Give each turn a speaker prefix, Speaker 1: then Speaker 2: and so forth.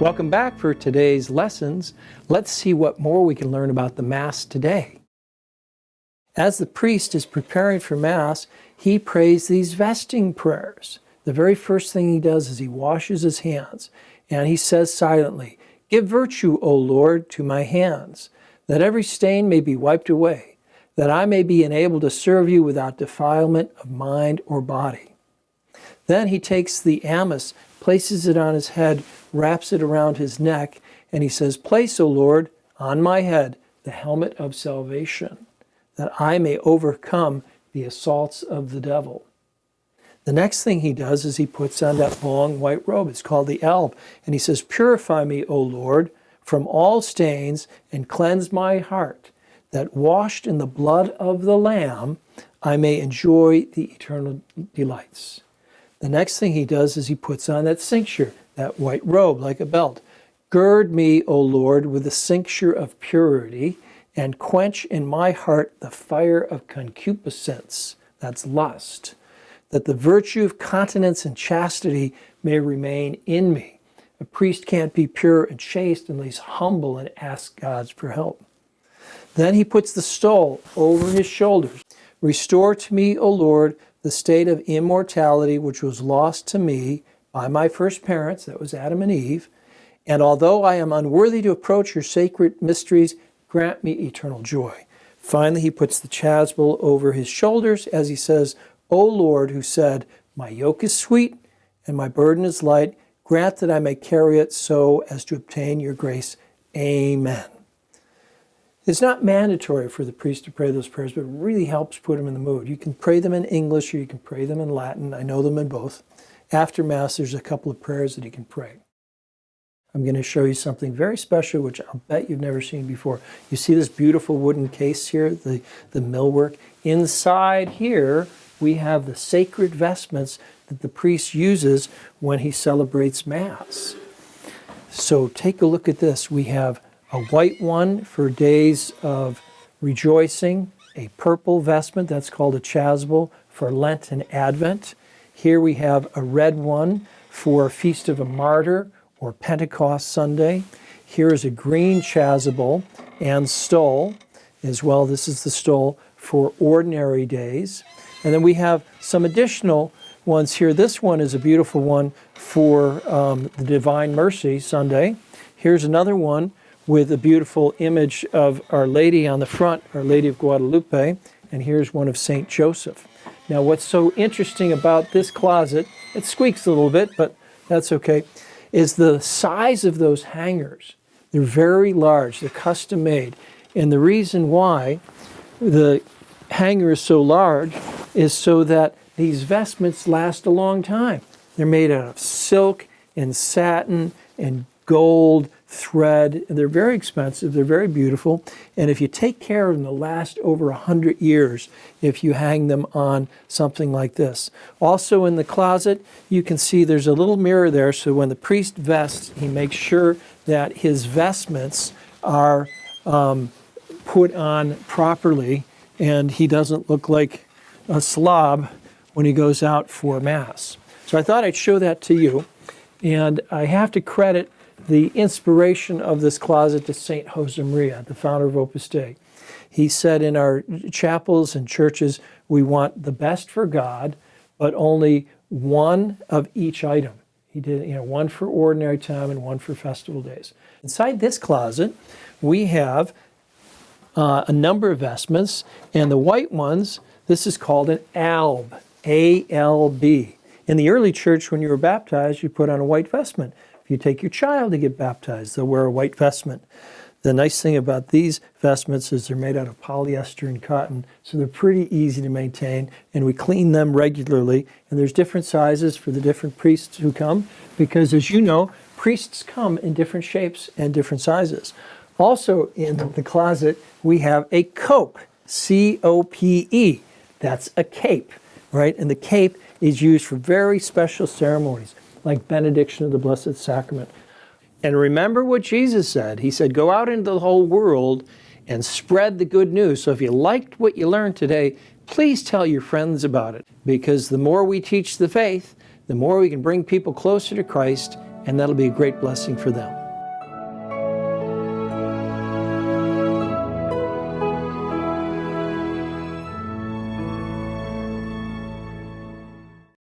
Speaker 1: Welcome back for today's lessons. Let's see what more we can learn about the Mass today. As the priest is preparing for Mass, he prays these vesting prayers. The very first thing he does is he washes his hands, and he says silently, "Give virtue, O Lord, to my hands, that every stain may be wiped away, that I may be enabled to serve you without defilement of mind or body." Then he takes the amice, places it on his head, wraps it around his neck, and he says, "Place, O Lord, on my head the helmet of salvation, that I may overcome the assaults of the devil." The next thing he does is he puts on that long white robe. It's called the alb. And he says, "Purify me, O Lord, from all stains, and cleanse my heart, that washed in the blood of the Lamb, I may enjoy the eternal delights." The next thing he does is he puts on that cincture, that white robe like a belt. "Gird me, O Lord, with the cincture of purity, and quench in my heart the fire of concupiscence," that's lust, "that the virtue of continence and chastity may remain in me." A priest can't be pure and chaste unless he's humble and asks God for help. Then he puts the stole over his shoulders. "Restore to me, O Lord, the state of immortality which was lost to me by my first parents," that was Adam and Eve, "and although I am unworthy to approach your sacred mysteries, grant me eternal joy." Finally, he puts the chasuble over his shoulders as he says, "O Lord, who said, 'My yoke is sweet and my burden is light,' grant that I may carry it so as to obtain your grace. Amen." It's not mandatory for the priest to pray those prayers, but it really helps put him in the mood. You can pray them in English or you can pray them in Latin. I know them in both. After Mass, there's a couple of prayers that he can pray. I'm going to show you something very special, which I'll bet you've never seen before. You see this beautiful wooden case here, the millwork? Inside here, we have the sacred vestments that the priest uses when he celebrates Mass. So take a look at this. We have a white one for days of rejoicing, a purple vestment, that's called a chasuble, for Lent and Advent. Here we have a red one for Feast of a Martyr or Pentecost Sunday. Here is a green chasuble and stole as well. This is the stole for ordinary days. And then we have some additional ones here. This one is a beautiful one for the Divine Mercy Sunday. Here's another one with a beautiful image of Our Lady on the front, Our Lady of Guadalupe. And here's one of St. Joseph. Now, what's so interesting about this closet, it squeaks a little bit, but that's okay, is the size of those hangers. They're very large, they're custom made. And the reason why the hanger is so large is so that these vestments last a long time. They're made out of silk and satin and gold thread. They're very expensive, they're very beautiful, and if you take care of them, they'll last over 100 years if you hang them on something like this. Also in the closet, you can see there's a little mirror there, so when the priest vests, he makes sure that his vestments are put on properly, and he doesn't look like a slob when he goes out for Mass. So I thought I'd show that to you, and I have to credit the inspiration of this closet to St. Josemaria, the founder of Opus Dei. He said in our chapels and churches, we want the best for God, but only one of each item. He did, one for ordinary time and one for festival days. Inside this closet, we have a number of vestments, and the white ones, this is called an alb, A-L-B. In the early church, when you were baptized, you put on a white vestment. You take your child to get baptized, they'll wear a white vestment. The nice thing about these vestments is they're made out of polyester and cotton, so they're pretty easy to maintain, and we clean them regularly. And there's different sizes for the different priests who come, because as you know, priests come in different shapes and different sizes. Also in the closet, we have a cope, C-O-P-E. That's a cape, right? And the cape is used for very special ceremonies, like benediction of the Blessed Sacrament. And remember what Jesus said. He said, go out into the whole world and spread the good news. So if you liked what you learned today, please tell your friends about it. Because the more we teach the faith, the more we can bring people closer to Christ and that'll be a great blessing for them.